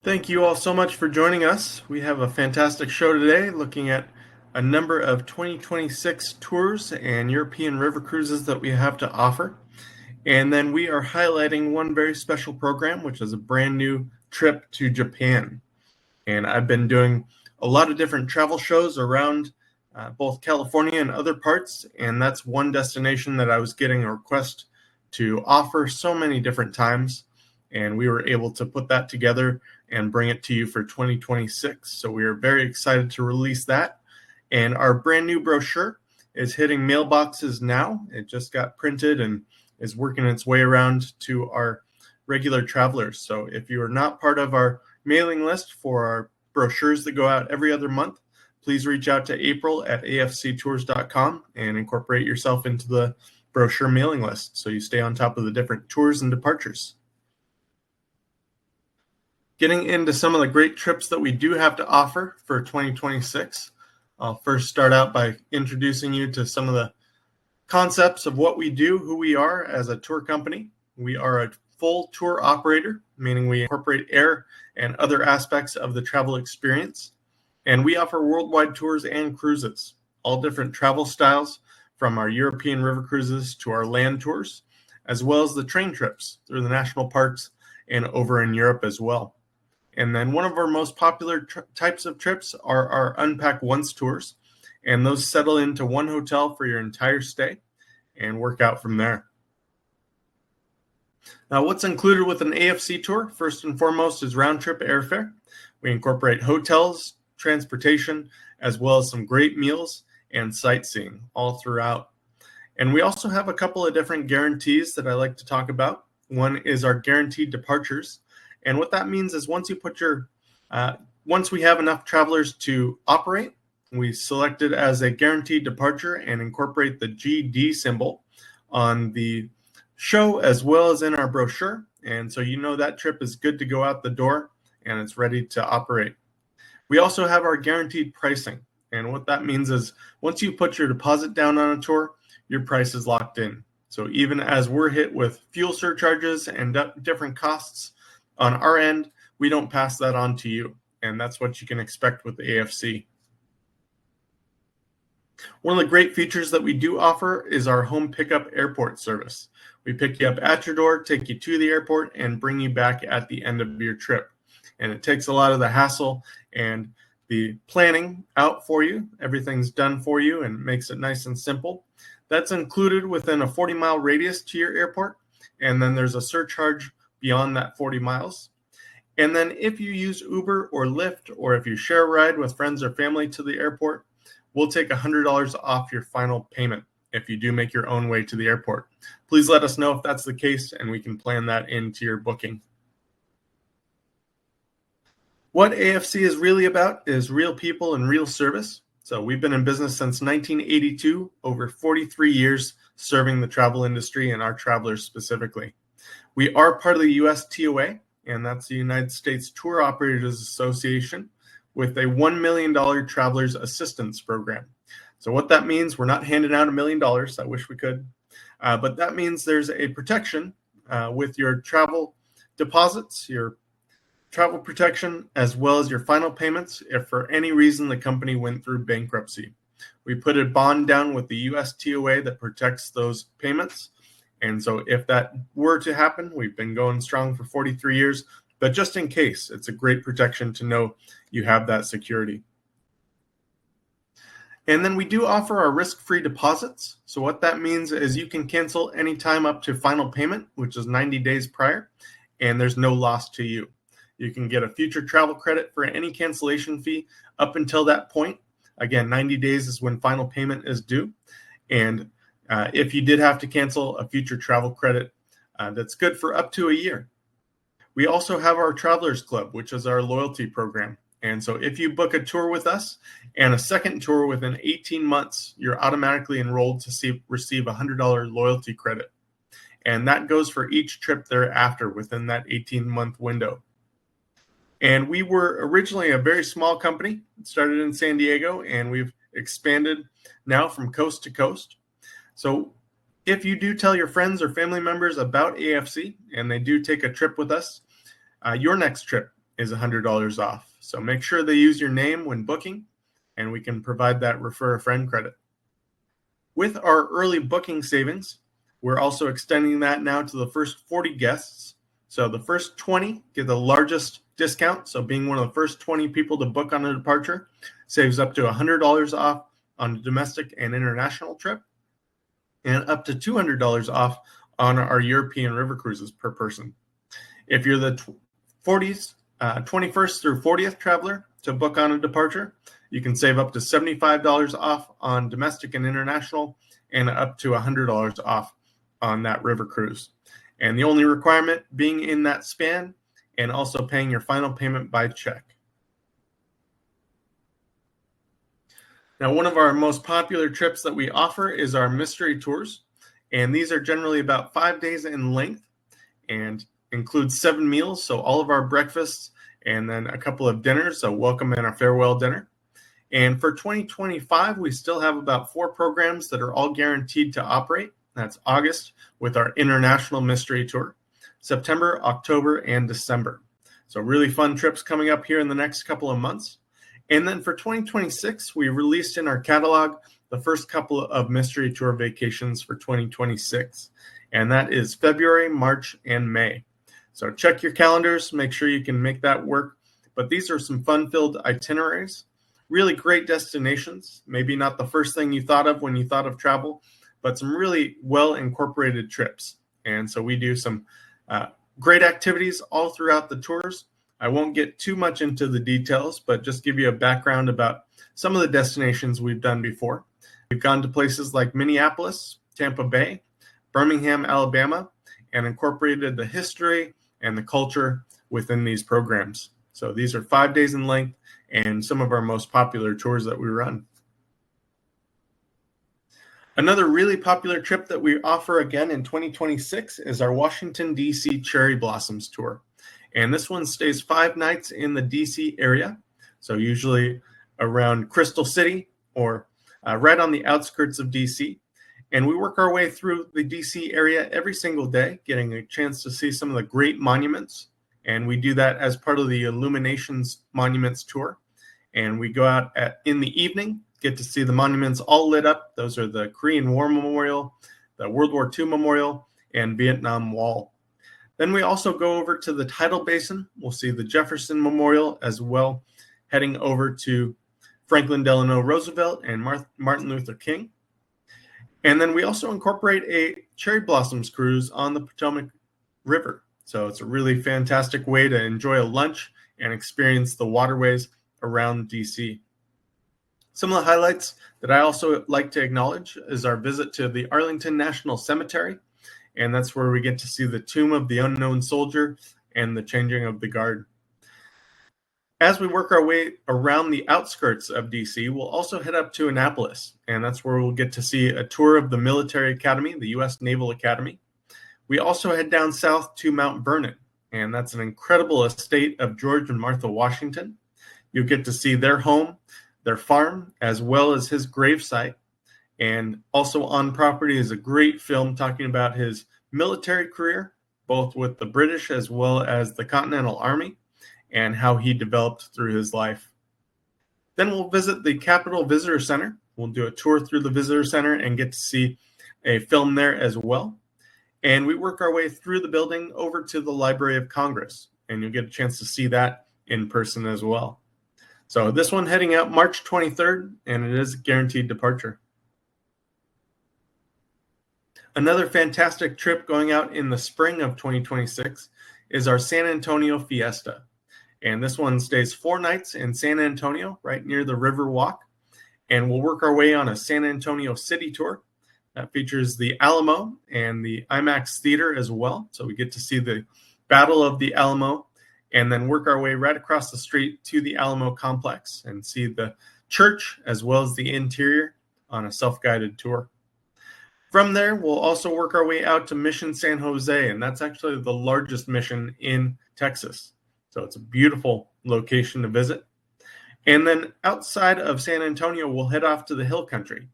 Thank you all so much for joining us. We have a fantastic show today looking at a number of 2026 tours and European river cruises that we have to offer. And then we are highlighting one very special program, which is a brand new trip to Japan. And I've been doing a lot of different travel shows around both California and other parts. And that's one destination that I was getting a request to offer so many different times. And we were able to put that together and bring it to you for 2026. So we are very excited to release that. And our brand new brochure is hitting mailboxes now. It just got printed and is working its way around to our regular travelers. So if you are not part of our mailing list for our brochures that go out every other month, please reach out to April at afctours.com and incorporate yourself into the brochure mailing list so you stay on top of the different tours and departures. Getting into some of the great trips that we do have to offer for 2026, I'll first start out by introducing you to some of the concepts of what we do, who we are as a tour company. We are a full tour operator, meaning we incorporate air and other aspects of the travel experience. And we offer worldwide tours and cruises, all different travel styles, from our European river cruises to our land tours, as well as the train trips through the national parks and over in Europe as well. And then one of our most popular types of trips are our Unpack Once tours. And those settle into one hotel for your entire stay and work out from there. Now, what's included with an AFC tour, first and foremost, is round-trip airfare. We incorporate hotels, transportation, as well as some great meals and sightseeing all throughout. And we also have a couple of different guarantees that I like to talk about. One is our guaranteed departures. And what that means is once we have enough travelers to operate, we select it as a guaranteed departure and incorporate the GD symbol on the show as well as in our brochure. And so you know that trip is good to go out the door and it's ready to operate. We also have our guaranteed pricing. And what that means is once you put your deposit down on a tour, your price is locked in. So even as we're hit with fuel surcharges and different costs on our end, we don't pass that on to you. And that's what you can expect with the AFC. One of the great features that we do offer is our home pickup airport service. We pick you up at your door, take you to the airport, and bring you back at the end of your trip. And it takes a lot of the hassle and the planning out for you. Everything's done for you and makes it nice and simple. That's included within a 40-mile radius to your airport. And then there's a surcharge beyond that 40 miles. And then if you use Uber or Lyft, or if you share a ride with friends or family to the airport, we'll take $100 off your final payment if you do make your own way to the airport. Please let us know if that's the case, and we can plan that into your booking. What AFC is really about is real people and real service. So we've been in business since 1982, over 43 years serving the travel industry and our travelers specifically. We are part of the US TOA, and that's the United States Tour Operators Association, with a $1 million travelers assistance program. So what that means, we're not handing out $1 million. I wish we could. But that means there's a protection with your travel deposits, your travel protection, as well as your final payments if for any reason the company went through bankruptcy. We put a bond down with the US TOA that protects those payments. And so if that were to happen, we've been going strong for 43 years, but just in case, it's a great protection to know you have that security. And then we do offer our risk-free deposits. So what that means is you can cancel anytime up to final payment, which is 90 days prior, and there's no loss to you. You can get a future travel credit for any cancellation fee up until that point. Again, 90 days is when final payment is due. And if you did have to cancel, a future travel credit that's good for up to a year. We also have our Travelers Club, which is our loyalty program. And so if you book a tour with us and a second tour within 18 months, you're automatically enrolled to receive a $100 loyalty credit. And that goes for each trip thereafter within that 18-month window. And we were originally a very small company. It started in San Diego, and we've expanded now from coast to coast. So if you do tell your friends or family members about AFC and they do take a trip with us, your next trip is $100 off. So make sure they use your name when booking, and we can provide that refer a friend credit. With our early booking savings, we're also extending that now to the first 40 guests. So the first 20 get the largest discount. So being one of the first 20 people to book on a departure saves up to $100 off on a domestic and international trip, and up to $200 off on our European river cruises per person. If you're the 21st through 40th traveler to book on a departure, you can save up to $75 off on domestic and international, and up to $100 off on that river cruise. And the only requirement being in that span and also paying your final payment by check. Now, one of our most popular trips that we offer is our mystery tours. And these are generally about 5 days in length and include 7 meals. So all of our breakfasts and then a couple of dinners, a welcome and a farewell dinner. And for 2025, we still have about 4 programs that are all guaranteed to operate. That's August with our International Mystery Tour, September, October, and December. So really fun trips coming up here in the next couple of months. And then for 2026, we released in our catalog the first couple of mystery tour vacations for 2026. And that is February, March, and May. So check your calendars, make sure you can make that work. But these are some fun-filled itineraries, really great destinations, maybe not the first thing you thought of when you thought of travel, but some really well-incorporated trips. And so we do some great activities all throughout the tours. I won't get too much into the details, but just give you a background about some of the destinations we've done before. We've gone to places like Minneapolis, Tampa Bay, Birmingham, Alabama, and incorporated the history and the culture within these programs. So these are 5 days in length and some of our most popular tours that we run. Another really popular trip that we offer again in 2026 is our Washington, D.C. Cherry Blossoms Tour. And this one stays 5 nights in the D.C. area, so usually around Crystal City or right on the outskirts of D.C. And we work our way through the D.C. area every single day, getting a chance to see some of the great monuments. And we do that as part of the Illuminations Monuments Tour. And we go out in the evening, get to see the monuments all lit up. Those are the Korean War Memorial, the World War II Memorial, and Vietnam Wall. Then we also go over to the Tidal Basin. We'll see the Jefferson Memorial as well, heading over to Franklin Delano Roosevelt and Martin Luther King. And then we also incorporate a cherry blossoms cruise on the Potomac River. So it's a really fantastic way to enjoy a lunch and experience the waterways around DC. Some of the highlights that I also like to acknowledge is our visit to the Arlington National Cemetery. And that's where we get to see the tomb of the unknown soldier and the changing of the guard. As we work our way around the outskirts of DC, we'll also head up to Annapolis, and that's where we'll get to see a tour of the Military Academy, the U.S. Naval Academy. We also head down south to Mount Vernon, and that's an incredible estate of George and Martha Washington. You'll get to see their home, their farm, as well as his gravesite. And also on property is a great film talking about his military career, both with the British as well as the Continental Army, and how he developed through his life. Then we'll visit the Capitol Visitor Center. We'll do a tour through the Visitor Center and get to see a film there as well. And we work our way through the building over to the Library of Congress, and you'll get a chance to see that in person as well. So this one heading out March 23rd, and it is a guaranteed departure. Another fantastic trip going out in the spring of 2026 is our San Antonio Fiesta. And this one stays 4 nights in San Antonio, right near the River Walk. And we'll work our way on a San Antonio city tour that features the Alamo and the IMAX Theater as well. So we get to see the Battle of the Alamo and then work our way right across the street to the Alamo complex and see the church as well as the interior on a self-guided tour. From there, we'll also work our way out to Mission San Jose, and that's actually the largest mission in Texas. So it's a beautiful location to visit. And then outside of San Antonio, we'll head off to the Hill Country.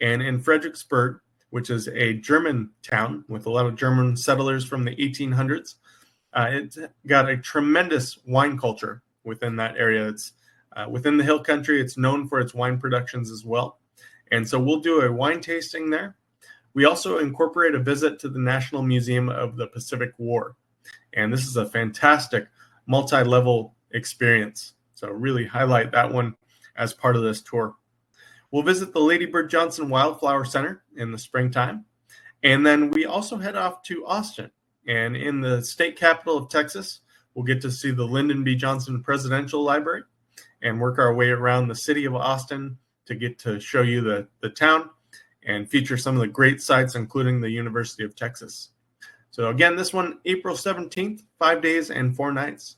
And in Fredericksburg, which is a German town with a lot of German settlers from the 1800s, It's got a tremendous wine culture within that area. It's within the hill country. It's known for its wine productions as well. And so we'll do a wine tasting there. We also incorporate a visit to the National Museum of the Pacific War. And this is a fantastic multi-level experience. So really highlight that one as part of this tour. We'll visit the Lady Bird Johnson Wildflower Center in the springtime. And then we also head off to Austin. And in the state capital of Texas, we'll get to see the Lyndon B. Johnson Presidential Library and work our way around the city of Austin to get to show you the town and feature some of the great sites, including the University of Texas. So again, this one, April 17th, 5 days and 4 nights.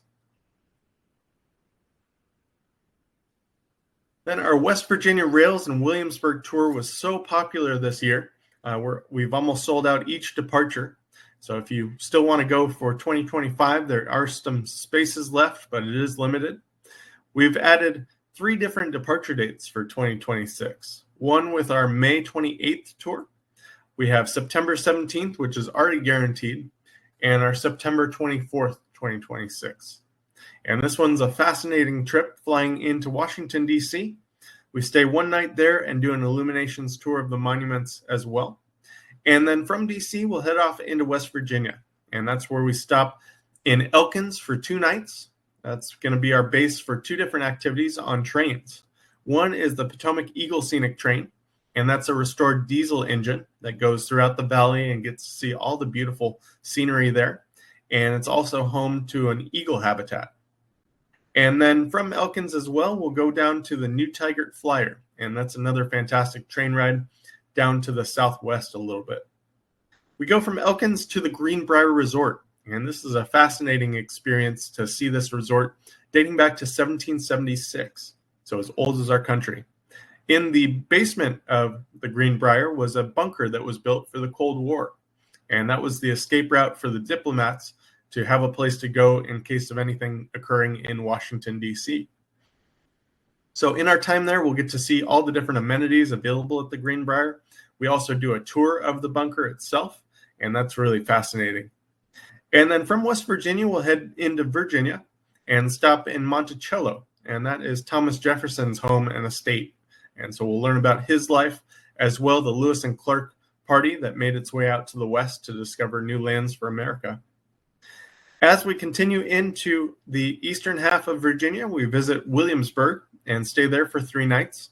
Then our West Virginia Rails and Williamsburg tour was so popular this year. We've almost sold out each departure. So if you still want to go for 2025, there are some spaces left, but it is limited. We've added 3 different departure dates for 2026. One with our May 28th tour. We have September 17th, which is already guaranteed, and our September 24th, 2026. And this one's a fascinating trip flying into Washington, D.C. We stay one night there and do an illuminations tour of the monuments as well. And then from D.C., we'll head off into West Virginia. And that's where we stop in Elkins for 2 nights. That's going to be our base for 2 different activities on trains. One is the Potomac Eagle Scenic Train, and that's a restored diesel engine that goes throughout the valley and gets to see all the beautiful scenery there. And it's also home to an eagle habitat. And then from Elkins as well, we'll go down to the New Tigert Flyer, and that's another fantastic train ride down to the southwest a little bit. We go from Elkins to the Greenbrier Resort, and this is a fascinating experience to see this resort dating back to 1776, so as old as our country. In the basement of the Greenbrier was a bunker that was built for the Cold War, and that was the escape route for the diplomats to have a place to go in case of anything occurring in Washington, D.C. So in our time there, we'll get to see all the different amenities available at the Greenbrier. We also do a tour of the bunker itself, and that's really fascinating. And then from West Virginia, we'll head into Virginia and stop in Monticello, and that is Thomas Jefferson's home and estate. And so we'll learn about his life, as well the Lewis and Clark party that made its way out to the west to discover new lands for America. As we continue into the eastern half of Virginia, we visit Williamsburg and stay there for 3 nights.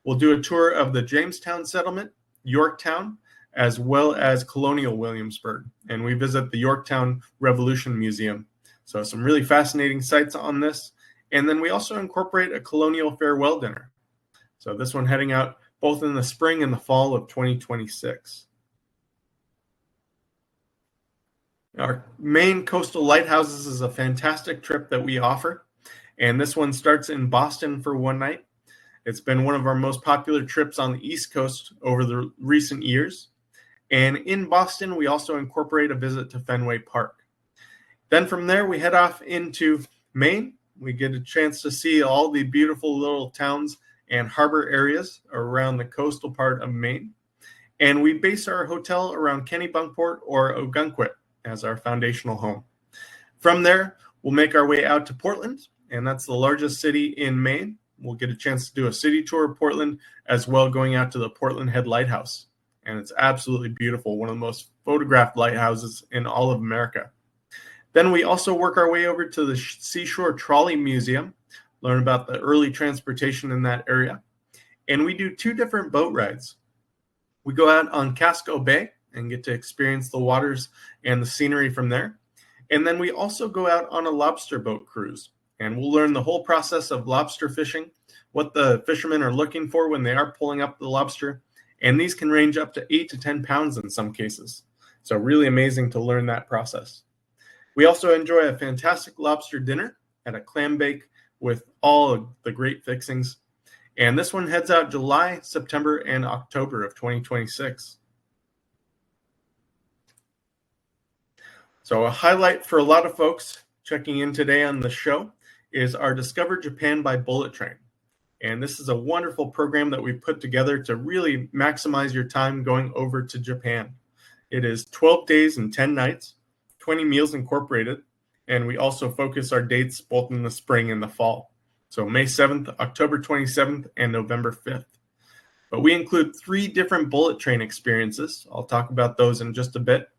We'll do a tour of the Jamestown settlement, Yorktown, as well as Colonial Williamsburg. And we visit the Yorktown Revolution Museum. So some really fascinating sites on this. And then we also incorporate a colonial farewell dinner. So this one heading out both in the spring and the fall of 2026. Our main coastal lighthouses is a fantastic trip that we offer. And this one starts in Boston for 1 night. It's been one of our most popular trips on the East Coast over the recent years. And in Boston, we also incorporate a visit to Fenway Park. Then from there, we head off into Maine. We get a chance to see all the beautiful little towns and harbor areas around the coastal part of Maine. And we base our hotel around Kennebunkport or Ogunquit as our foundational home. From there, we'll make our way out to Portland, and that's the largest city in Maine. We'll get a chance to do a city tour of Portland, as well going out to the Portland Head Lighthouse. And it's absolutely beautiful, one of the most photographed lighthouses in all of America. Then we also work our way over to the Seashore Trolley Museum, learn about the early transportation in that area. And we do 2 different boat rides. We go out on Casco Bay and get to experience the waters and the scenery from there. And then we also go out on a lobster boat cruise, and we'll learn the whole process of lobster fishing, what the fishermen are looking for when they are pulling up the lobster. And these can range up to 8 to 10 pounds in some cases. So really amazing to learn that process. We also enjoy a fantastic lobster dinner at a clam bake with all of the great fixings. And this one heads out July, September, and October of 2026. So a highlight for a lot of folks checking in today on the show is our Discover Japan by Bullet Train. And this is a wonderful program that we put together to really maximize your time going over to Japan. It is 12 days and 10 nights, 20 meals incorporated, And we also focus our dates both in the spring and the fall. So May 7th, October 27th, and November 5th. But we include 3 different bullet train experiences. I'll talk about those in just a bit.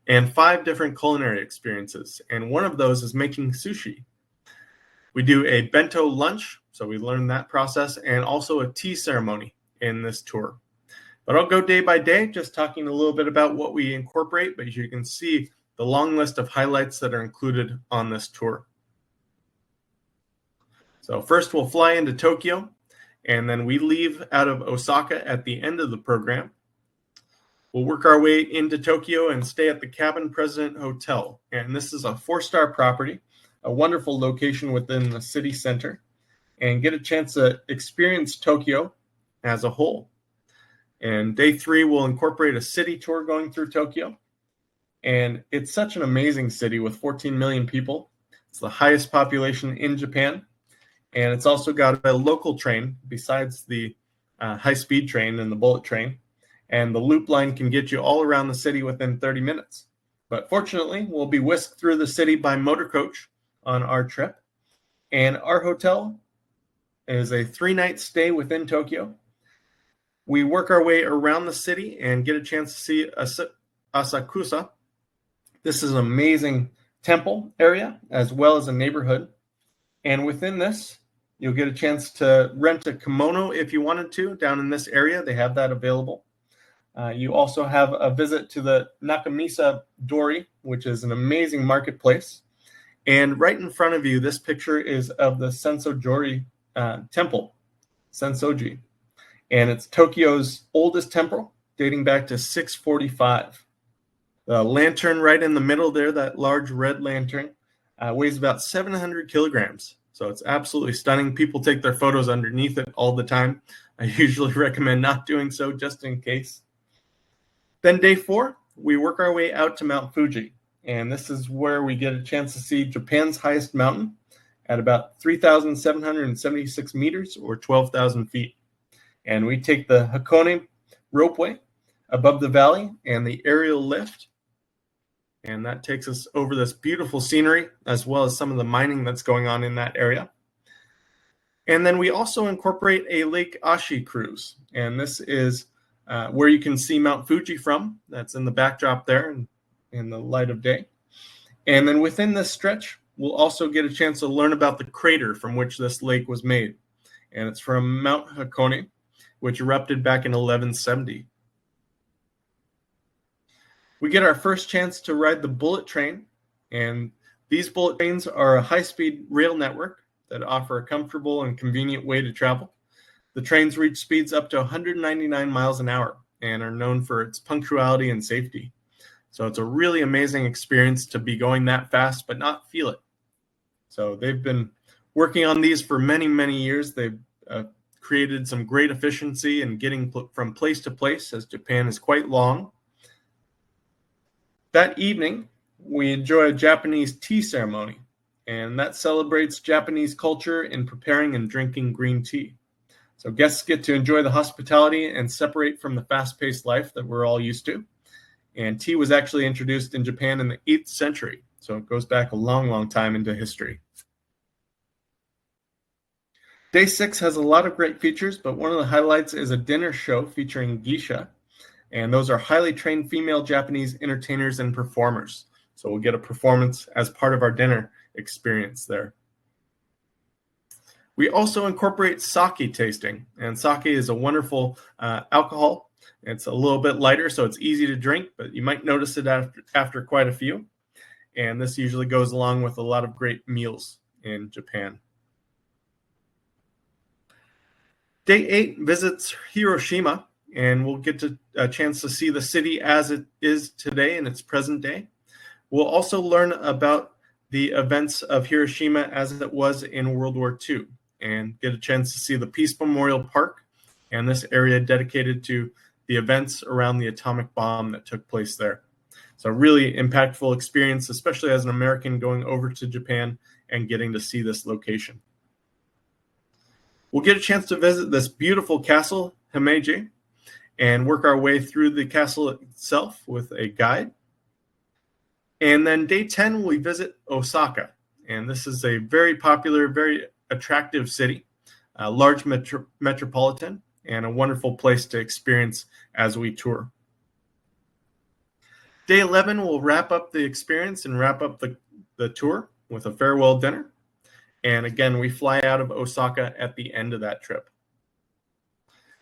And 5 different culinary experiences. And one of those is making sushi. We do a bento lunch, so we learn that process, and also a tea ceremony in this tour. But I'll go day by day, just talking a little bit about what we incorporate, but you can see the long list of highlights that are included on this tour. So first we'll fly into Tokyo, and then we leave out of Osaka at the end of the program. We'll work our way into Tokyo and stay at the Cabin President Hotel. And this is a 4-star property, a wonderful location within the city center, and get a chance to experience Tokyo as a whole. And day 3 will incorporate a city tour going through Tokyo. And it's such an amazing city with 14 million people. It's the highest population in Japan. And it's also got a local train besides the high-speed train and the bullet train. And the loop line can get you all around the city within 30 minutes. But fortunately, we'll be whisked through the city by motor coach on our trip. And our hotel is a 3-night stay within Tokyo. We work our way around the city and get a chance to see Asakusa. This is an amazing temple area as well as a neighborhood. And within this, you'll get a chance to rent a kimono if you wanted to down in this area. They have that available. You also have a visit to the Nakamisa Dori, which is an amazing marketplace. And right in front of you, this picture is of the Sensoji temple, Sensoji. And it's Tokyo's oldest temple, dating back to 645. The lantern right in the middle there, that large red lantern, weighs about 700 kilograms. So it's absolutely stunning. People take their photos underneath it all the time. I usually recommend not doing so just in case. Then day 4, we work our way out to Mount Fuji. And this is where we get a chance to see Japan's highest mountain at about 3,776 meters or 12,000 feet. And we take the Hakone ropeway above the valley and the aerial lift. And that takes us over this beautiful scenery as well as some of the mining that's going on in that area. And then we also incorporate a Lake Ashi cruise. And this is where you can see Mount Fuji from. That's in the backdrop there in the light of day. And then within this stretch, we'll also get a chance to learn about the crater from which this lake was made. And it's from Mount Hakone, which erupted back in 1170. We get our first chance to ride the bullet train, and these bullet trains are a high-speed rail network that offer a comfortable and convenient way to travel. The trains reach speeds up to 199 miles an hour and are known for its punctuality and safety. So it's a really amazing experience to be going that fast but not feel it. So they've been working on these for many, many years. They've created some great efficiency in getting from place to place, as Japan is quite long. That evening, we enjoy a Japanese tea ceremony, and that celebrates Japanese culture in preparing and drinking green tea. So guests get to enjoy the hospitality and separate from the fast-paced life that we're all used to. And tea was actually introduced in Japan in the 8th century, so it goes back a long, long time into history. Day 6 has a lot of great features, but one of the highlights is a dinner show featuring geisha, and those are highly trained female Japanese entertainers and performers. So we'll get a performance as part of our dinner experience there. We also incorporate sake tasting, and sake is a wonderful alcohol. It's a little bit lighter, so it's easy to drink, but you might notice it after quite a few. And this usually goes along with a lot of great meals in Japan. Day 8 visits Hiroshima, and we'll get a chance to see the city as it is today in its present day. We'll also learn about the events of Hiroshima as it was in World War II and get a chance to see the Peace Memorial Park and this area dedicated to the events around the atomic bomb that took place there. So a really impactful experience, especially as an American going over to Japan and getting to see this location. We'll get a chance to visit this beautiful castle, Himeji, and work our way through the castle itself with a guide. And then day 10, we visit Osaka. And this is a very popular, very attractive city, a large metropolitan, and a wonderful place to experience as we tour. Day 11, we'll wrap up the experience and wrap up the tour with a farewell dinner. And again, we fly out of Osaka at the end of that trip.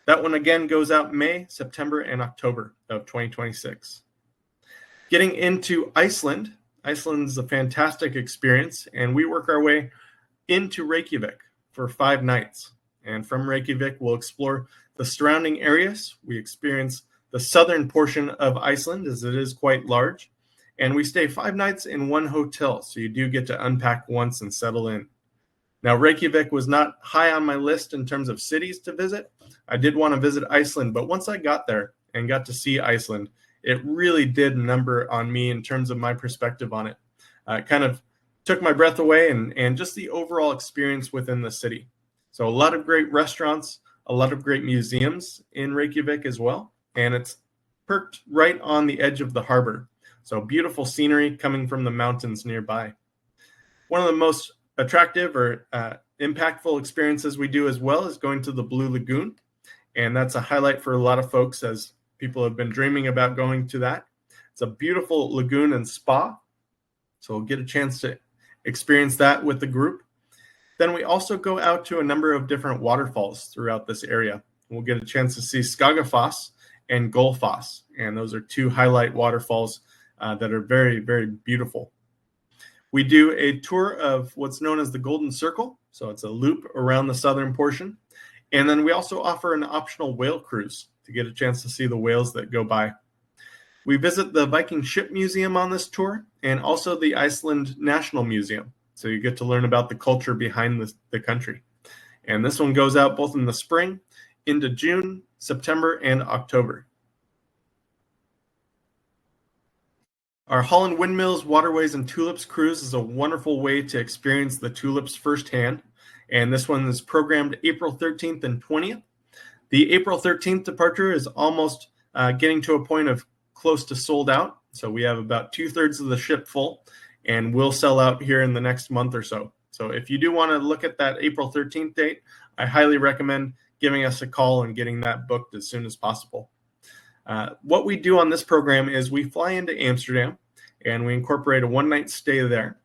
That one again goes out May, September, and October of 2026. Getting into Iceland. Iceland is a fantastic experience, and we work our way into Reykjavik for 5 nights. And from Reykjavik, we'll explore the surrounding areas. We experience the southern portion of Iceland, as it is quite large. And we stay 5 nights in one hotel, so you do get to unpack once and settle in. Now, Reykjavik was not high on my list in terms of cities to visit. I did want to visit Iceland, but once I got there and got to see Iceland, it really did number on me in terms of my perspective on it. It kind of took my breath away and just the overall experience within the city. So a lot of great restaurants, a lot of great museums in Reykjavik as well. And it's perked right on the edge of the harbor. So beautiful scenery coming from the mountains nearby. One of the most attractive or impactful experiences we do as well is going to the Blue Lagoon. And that's a highlight for a lot of folks as people have been dreaming about going to that. It's a beautiful lagoon and spa. So we'll get a chance to experience that with the group. Then we also go out to a number of different waterfalls throughout this area. We'll get a chance to see Skagafoss and Gullfoss. And those are 2 highlight waterfalls that are very, very beautiful. We do a tour of what's known as the Golden Circle. So it's a loop around the southern portion. And then we also offer an optional whale cruise to get a chance to see the whales that go by. We visit the Viking Ship Museum on this tour and also the Iceland National Museum. So you get to learn about the culture behind the country. And this one goes out both in the spring into June, September, and October. Our Holland Windmills, Waterways, and Tulips Cruise is a wonderful way to experience the tulips firsthand. And this one is programmed April 13th and 20th. The April 13th departure is almost getting to a point of close to sold out. So we have about 2/3 of the ship full, and we'll sell out here in the next month or so. So if you do want to look at that April 13th date, I highly recommend giving us a call and getting that booked as soon as possible. What we do on this program is we fly into Amsterdam and we incorporate a 1-night stay there.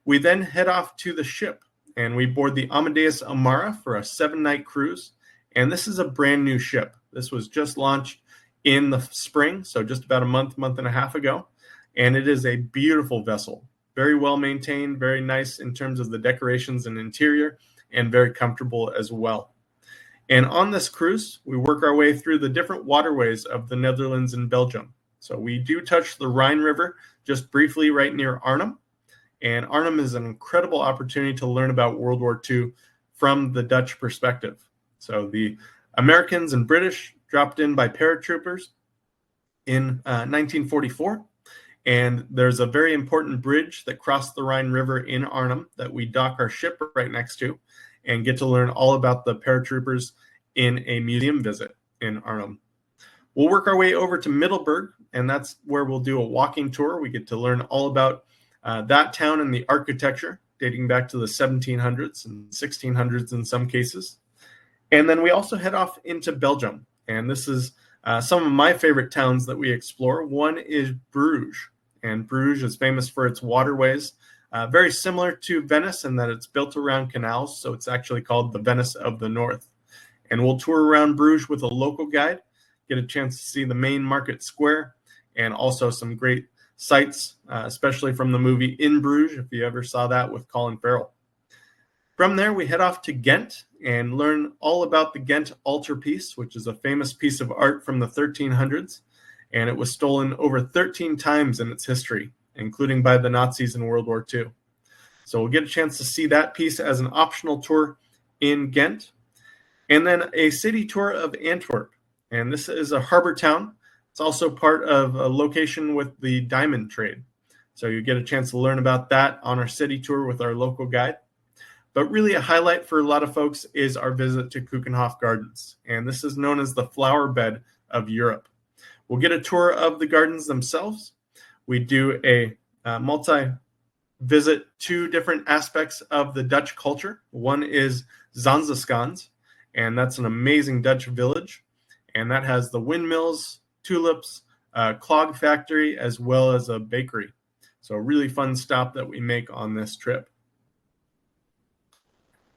We then head off to the ship and we board the Amadeus Amara for a 7-night cruise. And this is a brand new ship. This was just launched in the spring, so just about a month and a half ago. And it is a beautiful vessel, very well maintained, very nice in terms of the decorations and interior, and very comfortable as well. And on this cruise, we work our way through the different waterways of the Netherlands and Belgium. So we do touch the Rhine River just briefly right near Arnhem. And Arnhem is an incredible opportunity to learn about World War II from the Dutch perspective. So the Americans and British dropped in by paratroopers in 1944. And there's a very important bridge that crossed the Rhine River in Arnhem that we dock our ship right next to and get to learn all about the paratroopers in a museum visit in Arnhem. We'll work our way over to Middelburg, and that's where we'll do a walking tour. We get to learn all about that town and the architecture dating back to the 1700s and 1600s in some cases. And then we also head off into Belgium, and this is some of my favorite towns that we explore. One is Bruges, and Bruges is famous for its waterways, very similar to Venice in that it's built around canals, so it's actually called the Venice of the North. And we'll tour around Bruges with a local guide, get a chance to see the main market square, and also some great sights, especially from the movie In Bruges, if you ever saw that with Colin Farrell. From there, we head off to Ghent and learn all about the Ghent altarpiece, which is a famous piece of art from the 1300s, and it was stolen over 13 times in its history, including by the Nazis in World War II. So we'll get a chance to see that piece as an optional tour in Ghent. And then a city tour of Antwerp. And this is a harbor town. It's also part of a location with the diamond trade. So you get a chance to learn about that on our city tour with our local guide. But really a highlight for a lot of folks is our visit to Keukenhof Gardens. And this is known as the flower bed of Europe. We'll get a tour of the gardens themselves. We do a visit two different aspects of the Dutch culture. One is Zanzeskans, and that's an amazing Dutch village, and that has the windmills, tulips, clog factory, as well as a bakery. So a really fun stop that we make on this trip.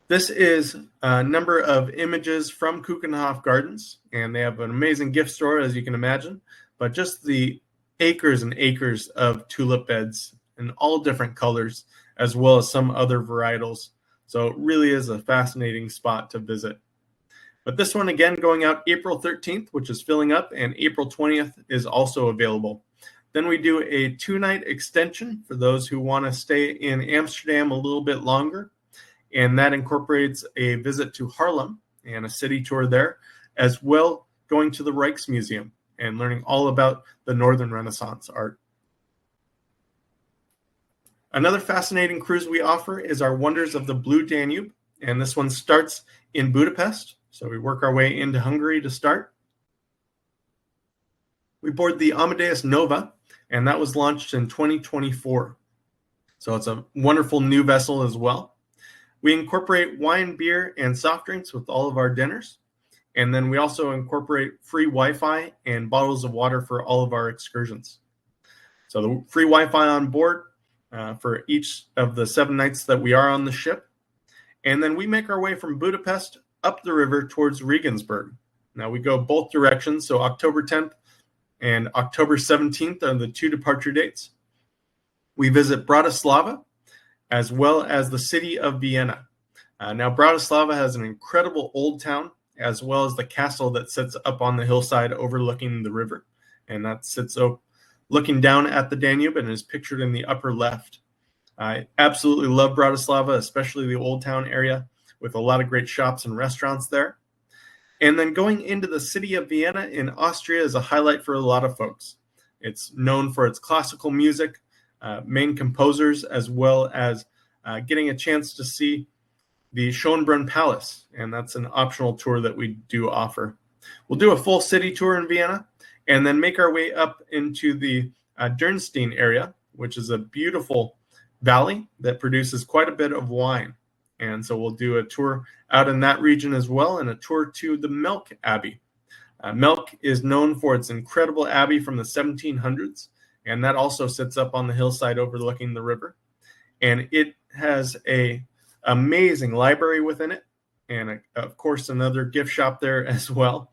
This is a number of images from Keukenhof Gardens, and they have an amazing gift store, as you can imagine, but just the acres and acres of tulip beds in all different colors, as well as some other varietals. So it really is a fascinating spot to visit. But this one, again, going out April 13th, which is filling up, and April 20th is also available. Then we do a 2-night extension for those who want to stay in Amsterdam a little bit longer. And that incorporates a visit to Haarlem and a city tour there, as well going to the Rijksmuseum and learning all about the Northern Renaissance art. Another fascinating cruise we offer is our Wonders of the Blue Danube, and this one starts in Budapest. So we work our way into Hungary to start. We board the Amadeus Nova, and that was launched in 2024. So it's a wonderful new vessel as well. We incorporate wine, beer, and soft drinks with all of our dinners. And then we also incorporate free Wi-Fi and bottles of water for all of our excursions. So the free Wi-Fi on board for each of the 7 nights that we are on the ship. And then we make our way from Budapest up the river towards Regensburg. Now we go both directions, so October 10th and October 17th are the 2 departure dates. We visit Bratislava, as well as the city of Vienna. Now, Bratislava has an incredible old town, as well as the castle that sits up on the hillside overlooking the river. And that sits looking down at the Danube and is pictured in the upper left. I absolutely love Bratislava, especially the old town area, with a lot of great shops and restaurants there. And then going into the city of Vienna in Austria is a highlight for a lot of folks. It's known for its classical music, main composers, as well as getting a chance to see the Schönbrunn Palace, and that's an optional tour that we do offer. We'll do a full city tour in Vienna and then make our way up into the Dürnstein area, which is a beautiful valley that produces quite a bit of wine. And so we'll do a tour out in that region as well, and a tour to the Melk Abbey. Melk is known for its incredible abbey from the 1700s, and that also sits up on the hillside overlooking the river. And it has an amazing library within it, and of course another gift shop there as well.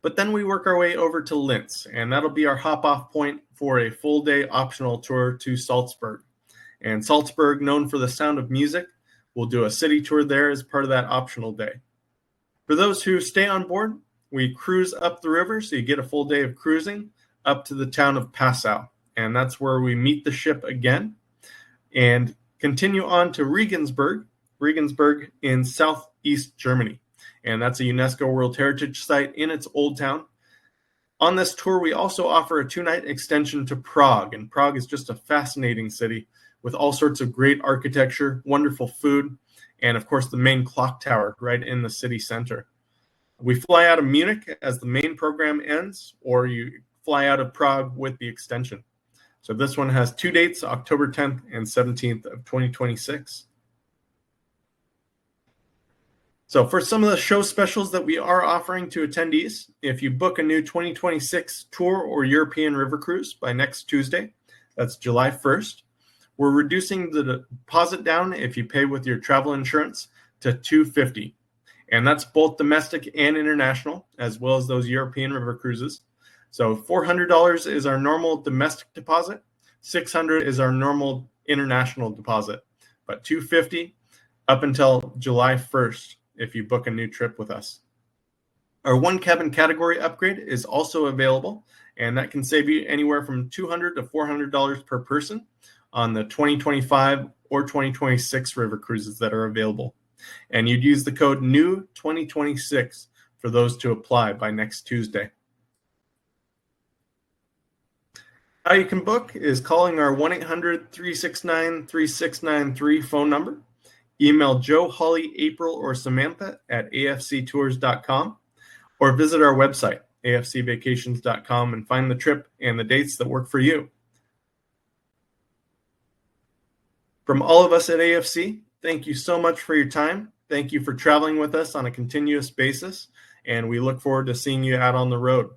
But then we work our way over to Linz, and that'll be our hop-off point for a full-day optional tour to Salzburg. And Salzburg, known for the sound of music, we'll do a city tour there as part of that optional day. For those who stay on board, we cruise up the river, so you get a full day of cruising up to the town of Passau, and that's where we meet the ship again and continue on to Regensburg in southeast Germany, and that's a UNESCO World Heritage Site in its old town. On this tour, we also offer a 2-night extension to Prague, and Prague is just a fascinating city with all sorts of great architecture, wonderful food, and of course the main clock tower right in the city center. We fly out of Munich as the main program ends, or you fly out of Prague with the extension. So this one has 2 dates, October 10th and 17th of 2026. So for some of the show specials that we are offering to attendees, if you book a new 2026 tour or European river cruise by next Tuesday, that's July 1st, we're reducing the deposit down if you pay with your travel insurance to $250. And that's both domestic and international, as well as those European river cruises. So $400 is our normal domestic deposit. $600 is our normal international deposit. But $250 up until July 1st if you book a new trip with us. Our 1 cabin category upgrade is also available, and that can save you anywhere from $200 to $400 per person on the 2025 or 2026 river cruises that are available. And you'd use the code NEW2026 for those to apply by next Tuesday. How you can book is calling our 1-800-369-3693 phone number. Email Joe, Holly, April, or Samantha at afctours.com, or visit our website, afcvacations.com, and find the trip and the dates that work for you. From all of us at AFC, thank you so much for your time. Thank you for traveling with us on a continuous basis, and we look forward to seeing you out on the road.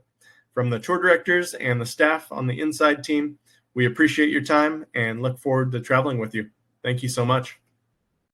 From the tour directors and the staff on the inside team, we appreciate your time and look forward to traveling with you. Thank you so much.